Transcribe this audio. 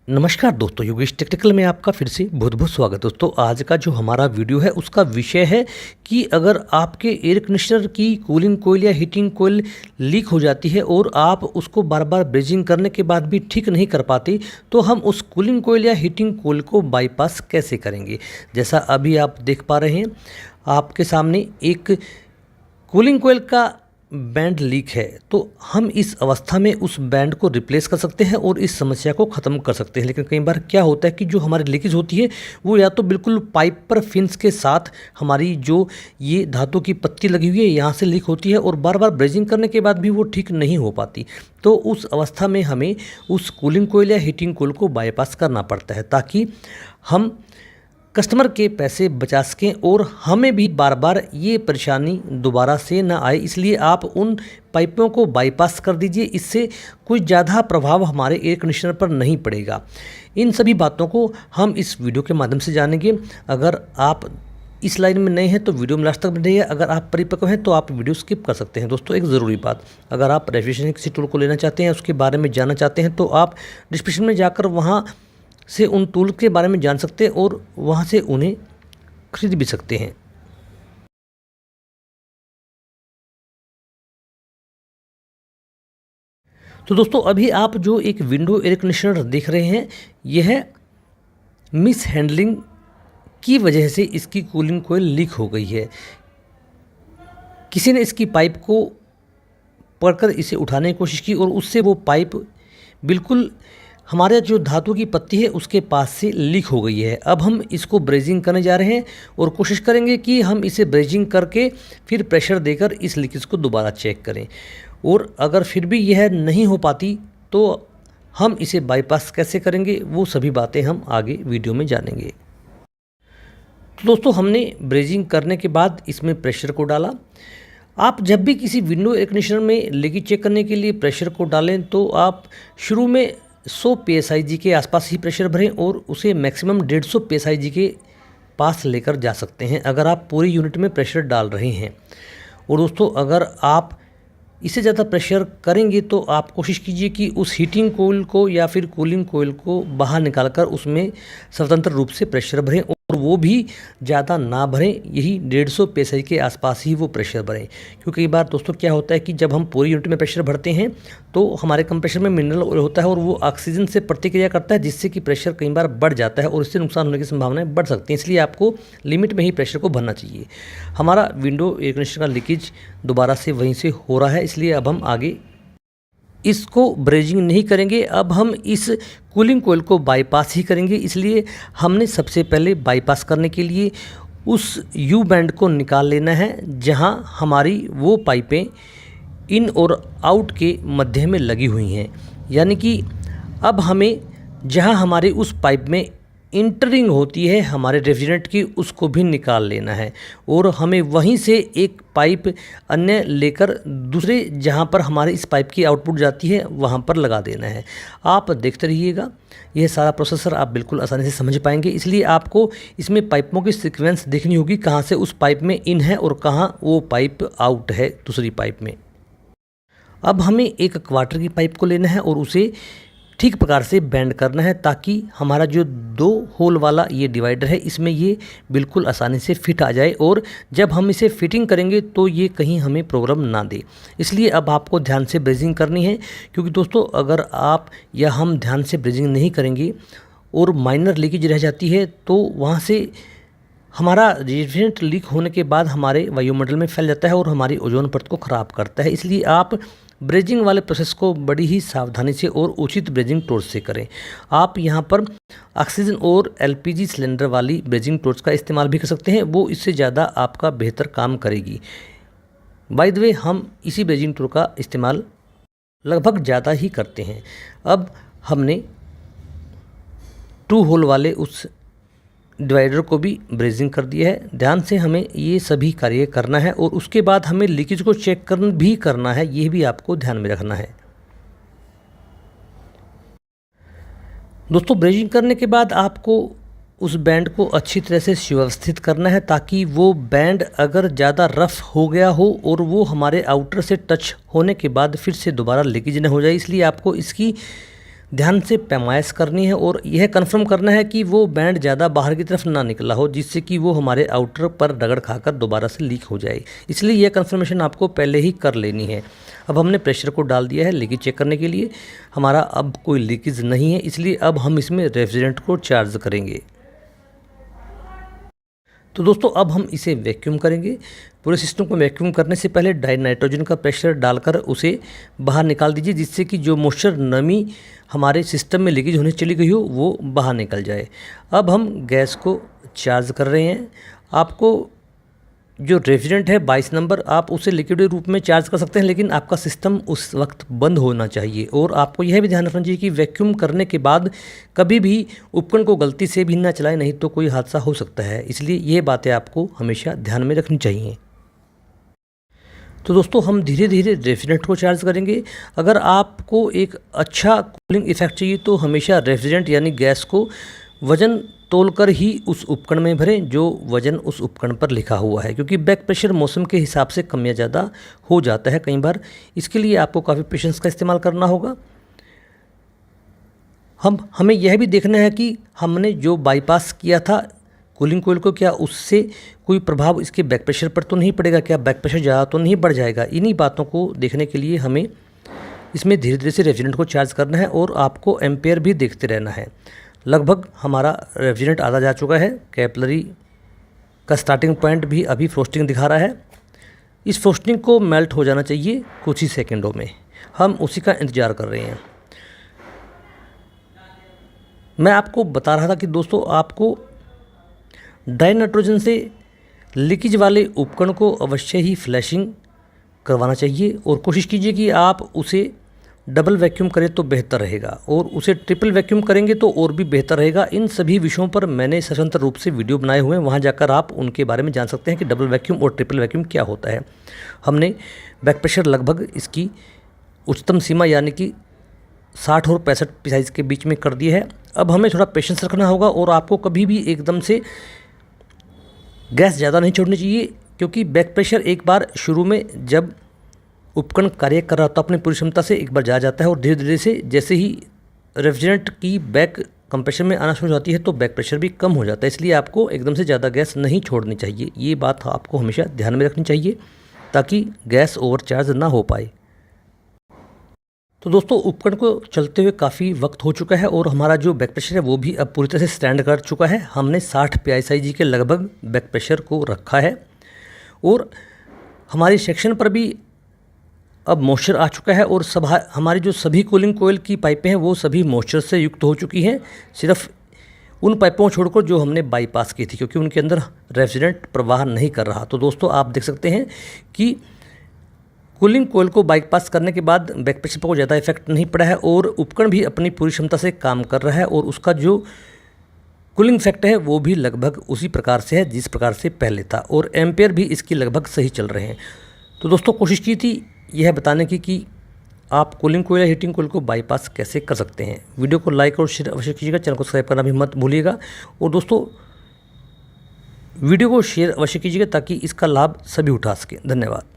नमस्कार दोस्तों, योगेश टेक्निकल में आपका फिर से बहुत बहुत स्वागत। दोस्तों आज का जो हमारा वीडियो है उसका विषय है कि अगर आपके एयर कंडीशनर की कूलिंग कोयल या हीटिंग कोयल लीक हो जाती है और आप उसको बार बार ब्रेजिंग करने के बाद भी ठीक नहीं कर पाते, तो हम उस कूलिंग कोयल या हीटिंग कोयल को बाईपास कैसे करेंगे। जैसा अभी आप देख पा रहे हैं आपके सामने एक कूलिंग कोयल का बैंड लीक है, तो हम इस अवस्था में उस बैंड को रिप्लेस कर सकते हैं और इस समस्या को ख़त्म कर सकते हैं। लेकिन कई बार क्या होता है कि जो हमारी लीकेज होती है वो या तो बिल्कुल पाइप पर फिन्स के साथ हमारी जो ये धातु की पत्ती लगी हुई है यहाँ से लीक होती है और बार बार ब्रेजिंग करने के बाद भी वो ठीक नहीं हो पाती। तो उस अवस्था में हमें उस कूलिंग कोयल या हीटिंग कोयल को बाईपास करना पड़ता है ताकि हम कस्टमर के पैसे बचा सकें और हमें भी बार बार ये परेशानी दोबारा से ना आए। इसलिए आप उन पाइपों को बाईपास कर दीजिए, इससे कोई ज़्यादा प्रभाव हमारे एयर कंडीशनर पर नहीं पड़ेगा। इन सभी बातों को हम इस वीडियो के माध्यम से जानेंगे। अगर आप इस लाइन में नए हैं तो वीडियो में लास्ट तक बने रहिए। अगर आप परिपक्व हैं तो आप वीडियो स्किप कर सकते हैं। दोस्तों एक ज़रूरी बात, अगर आप रेफ्रिजरेशन किसी टूल को लेना चाहते हैं, उसके बारे में जानना चाहते हैं, तो आप डिस्क्रिप्शन में जाकर वहाँ से उन टूल के बारे में जान सकते हैं और वहाँ से उन्हें खरीद भी सकते हैं। तो दोस्तों अभी आप जो एक विंडो एयर कंडीशनर देख रहे हैं, यह मिस हैंडलिंग की वजह से इसकी कूलिंग कोयल लीक हो गई है। किसी ने इसकी पाइप को पकड़कर इसे उठाने की कोशिश की और उससे वो पाइप बिल्कुल हमारे जो धातु की पत्ती है उसके पास से लीक हो गई है। अब हम इसको ब्रेजिंग करने जा रहे हैं और कोशिश करेंगे कि हम इसे ब्रेजिंग करके फिर प्रेशर देकर इस लीकेज को दोबारा चेक करें। और अगर फिर भी यह नहीं हो पाती तो हम इसे बाईपास कैसे करेंगे, वो सभी बातें हम आगे वीडियो में जानेंगे। तो दोस्तों हमने ब्रेजिंग करने के बाद इसमें प्रेशर को डाला। आप जब भी किसी विंडो एयर कंडीशनर में लीकेज चेक करने के लिए प्रेशर को डालें तो आप शुरू में 100 psi के आसपास ही प्रेशर भरें और उसे मैक्सिमम 150 psi के पास लेकर जा सकते हैं अगर आप पूरी यूनिट में प्रेशर डाल रहे हैं। और दोस्तों अगर आप इससे ज़्यादा प्रेशर करेंगे तो आप कोशिश कीजिए कि उस हीटिंग कोयल को या फिर कूलिंग कोयल को बाहर निकालकर उसमें स्वतंत्र रूप से प्रेशर भरें और वो भी ज़्यादा ना भरें, यही 150 psi के आसपास ही वो प्रेशर भरें। क्योंकि कई बार दोस्तों क्या होता है कि जब हम पूरी यूनिट में प्रेशर भरते हैं तो हमारे कंप्रेसर में मिनरल ऑयल होता है और वो ऑक्सीजन से प्रतिक्रिया करता है, जिससे कि प्रेशर कई बार बढ़ जाता है और इससे नुकसान होने की संभावनाएं बढ़ सकती हैं। इसलिए आपको लिमिट में ही प्रेशर को भरना चाहिए। हमारा विंडो एयर कंडीशनर का लीकेज दोबारा से वहीं से हो रहा है, इसलिए अब हम आगे इसको ब्रेजिंग नहीं करेंगे। अब हम इस कूलिंग कोयल को बाईपास ही करेंगे। इसलिए हमने सबसे पहले बाईपास करने के लिए उस यू बैंड को निकाल लेना है जहां हमारी वो पाइपें इन और आउट के मध्य में लगी हुई हैं। यानी कि अब हमें जहां हमारी उस पाइप में इंटरिंग होती है हमारे रेफ्रिजरेंट की, उसको भी निकाल लेना है और हमें वहीं से एक पाइप अन्य लेकर दूसरे जहां पर हमारे इस पाइप की आउटपुट जाती है वहां पर लगा देना है। आप देखते रहिएगा, यह सारा प्रोसेसर आप बिल्कुल आसानी से समझ पाएंगे। इसलिए आपको इसमें पाइपों की सीक्वेंस देखनी होगी, कहाँ से उस पाइप में इन है और कहाँ वो पाइप आउट है दूसरी पाइप में। अब हमें एक क्वार्टर की पाइप को लेना है और उसे ठीक प्रकार से बेंड करना है ताकि हमारा जो 2 होल वाला ये डिवाइडर है इसमें ये बिल्कुल आसानी से फिट आ जाए और जब हम इसे फिटिंग करेंगे तो ये कहीं हमें प्रॉब्लम ना दे। इसलिए अब आपको ध्यान से ब्रेजिंग करनी है, क्योंकि दोस्तों अगर आप या हम ध्यान से ब्रेजिंग नहीं करेंगे और माइनर लीकेज रह जाती है तो वहाँ से हमारा रेफ्रिजरेंट लीक होने के बाद हमारे वायुमंडल में फैल जाता है और हमारी ओजोन परत को ख़राब करता है। इसलिए आप ब्रेजिंग वाले प्रोसेस को बड़ी ही सावधानी से और उचित ब्रेजिंग टॉर्च से करें। आप यहाँ पर ऑक्सीजन और एलपीजी सिलेंडर वाली ब्रेजिंग टॉर्च का इस्तेमाल भी कर सकते हैं, वो इससे ज़्यादा आपका बेहतर काम करेगी। बाय द वे हम इसी ब्रेजिंग टॉर्च का इस्तेमाल लगभग ज़्यादा ही करते हैं। अब हमने 2 होल वाले उस डिवाइडर को भी ब्रेजिंग कर दिया है। ध्यान से हमें ये सभी कार्य करना है और उसके बाद हमें लीकेज को चेक करना है, ये भी आपको ध्यान में रखना है। दोस्तों ब्रेजिंग करने के बाद आपको उस बैंड को अच्छी तरह से सुव्यवस्थित करना है ताकि वो बैंड अगर ज़्यादा रफ हो गया हो और वो हमारे आउटर से टच होने के बाद फिर से दोबारा लीकेज न हो जाए। इसलिए आपको इसकी ध्यान से पैमाइश करनी है और यह कंफर्म करना है कि वो बैंड ज़्यादा बाहर की तरफ ना निकला हो, जिससे कि वो हमारे आउटर पर रगड़ खाकर दोबारा से लीक हो जाए। इसलिए यह कंफर्मेशन आपको पहले ही कर लेनी है। अब हमने प्रेशर को डाल दिया है लीकेज चेक करने के लिए। हमारा अब कोई लीकेज नहीं है, इसलिए अब हम इसमें रेफ्रिजरेंट को चार्ज करेंगे। तो दोस्तों अब हम इसे वैक्यूम करेंगे। पूरे सिस्टम को वैक्यूम करने से पहले डाई नाइट्रोजन का प्रेशर डालकर उसे बाहर निकाल दीजिए, जिससे कि जो मॉइस्चर नमी हमारे सिस्टम में लीकेज होने चली गई हो वो बाहर निकल जाए। अब हम गैस को चार्ज कर रहे हैं। आपको जो रेफ्रिजरेंट है 22 नंबर, आप उसे लिक्विड रूप में चार्ज कर सकते हैं, लेकिन आपका सिस्टम उस वक्त बंद होना चाहिए। और आपको यह भी ध्यान रखना चाहिए कि वैक्यूम करने के बाद कभी भी उपकरण को गलती से भी ना चलाएं, नहीं तो कोई हादसा हो सकता है। इसलिए ये बातें आपको हमेशा ध्यान में रखनी चाहिए। तो दोस्तों हम धीरे धीरे रेफ्रिजरेंट को चार्ज करेंगे। अगर आपको एक अच्छा कूलिंग इफेक्ट चाहिए तो हमेशा रेफ्रिजरेंट यानी गैस को वज़न तोलकर ही उस उपकरण में भरें जो वज़न उस उपकरण पर लिखा हुआ है, क्योंकि बैक प्रेशर मौसम के हिसाब से कम या ज़्यादा हो जाता है कई बार। इसके लिए आपको काफ़ी पेशेंस का इस्तेमाल करना होगा। हमें यह भी देखना है कि हमने जो बाईपास किया था कूलिंग कोयल को, क्या उससे कोई प्रभाव इसके बैक प्रेशर पर तो नहीं पड़ेगा, क्या बैक प्रेशर ज़्यादा तो नहीं बढ़ जाएगा। इन्हीं बातों को देखने के लिए हमें इसमें धीरे धीरे से रेफ्रिजरेंट को चार्ज करना है और आपको एम्पेयर भी देखते रहना है। लगभग हमारा रेफ्रिजरेंट आधा जा चुका है। कैपिलरी का स्टार्टिंग पॉइंट भी अभी फ्रोस्टिंग दिखा रहा है। इस फ्रोस्टिंग को मेल्ट हो जाना चाहिए कुछ ही सेकंडों में। हम उसी का इंतज़ार कर रहे हैं। मैं आपको बता रहा था कि दोस्तों आपको डाई नाइट्रोजन से लीकेज वाले उपकरण को अवश्य ही फ्लैशिंग करवाना चाहिए और कोशिश कीजिए कि आप उसे डबल वैक्यूम करें तो बेहतर रहेगा, और उसे ट्रिपल वैक्यूम करेंगे तो और भी बेहतर रहेगा। इन सभी विषयों पर मैंने स्वतंत्र रूप से वीडियो बनाए हुए हैं, वहां जाकर आप उनके बारे में जान सकते हैं कि डबल वैक्यूम और ट्रिपल वैक्यूम क्या होता है। हमने बैक प्रेशर लगभग इसकी उच्चतम सीमा यानी कि 60 और 65 psi के बीच में कर दी है। अब हमें थोड़ा पेशेंस रखना होगा और आपको कभी भी एकदम से गैस ज़्यादा नहीं छोड़नी चाहिए, क्योंकि बैक प्रेशर एक बार शुरू में जब उपकरण कार्य कर रहा होता है अपनी पूरी क्षमता से एक बार जा जाता है, और धीरे धीरे से जैसे ही रेफ्रिजरेंट की बैक कंप्रेशर में आना शुरू हो जाती है तो बैक प्रेशर भी कम हो जाता है। इसलिए आपको एकदम से ज़्यादा गैस नहीं छोड़नी चाहिए। ये बात आपको हमेशा ध्यान में रखनी चाहिए ताकि गैस ओवरचार्ज ना हो पाए। तो दोस्तों उपकरण को चलते हुए काफ़ी वक्त हो चुका है और हमारा जो बैक प्रेशर है वो भी अब पूरी तरह से स्टैंड कर चुका है। हमने 60 psi के लगभग बैक प्रेशर को रखा है और हमारी सेक्शन पर भी अब मॉइस्चर आ चुका है और हमारी जो सभी कूलिंग कोयल की पाइपें हैं वो सभी मॉइस्चर से युक्त हो चुकी हैं, सिर्फ उन पाइपों को छोड़कर जो हमने बाईपास की थी, क्योंकि उनके अंदर रेफ्रिजरेंट प्रवाह नहीं कर रहा। तो दोस्तों आप देख सकते हैं कि कूलिंग कोयल को बाईपास करने के बाद बैक प्रेशर पर कोई ज़्यादा इफेक्ट नहीं पड़ा है और उपकरण भी अपनी पूरी क्षमता से काम कर रहा है और उसका जो कूलिंग इफेक्ट है वो भी लगभग उसी प्रकार से है जिस प्रकार से पहले था, और एम्पेयर भी इसकी लगभग सही चल रहे हैं। तो दोस्तों कोशिश की थी यह बताने की कि आप कूलिंग कोयल या हीटिंग कोयल को बाईपास कैसे कर सकते हैं। वीडियो को लाइक और शेयर अवश्य कीजिएगा, चैनल को सब्सक्राइब करना भी मत भूलिएगा, और दोस्तों वीडियो को शेयर अवश्य कीजिएगा ताकि इसका लाभ सभी उठा सकें। धन्यवाद।